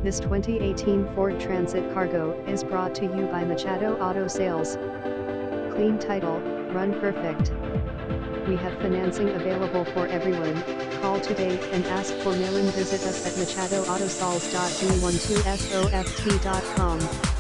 This 2018 Ford Transit Cargo is brought to you by Machado Auto Sales. Clean title, run perfect. We have financing available for everyone. Call today and ask for Millen. Visit us at machadoautosales.b12soft.com.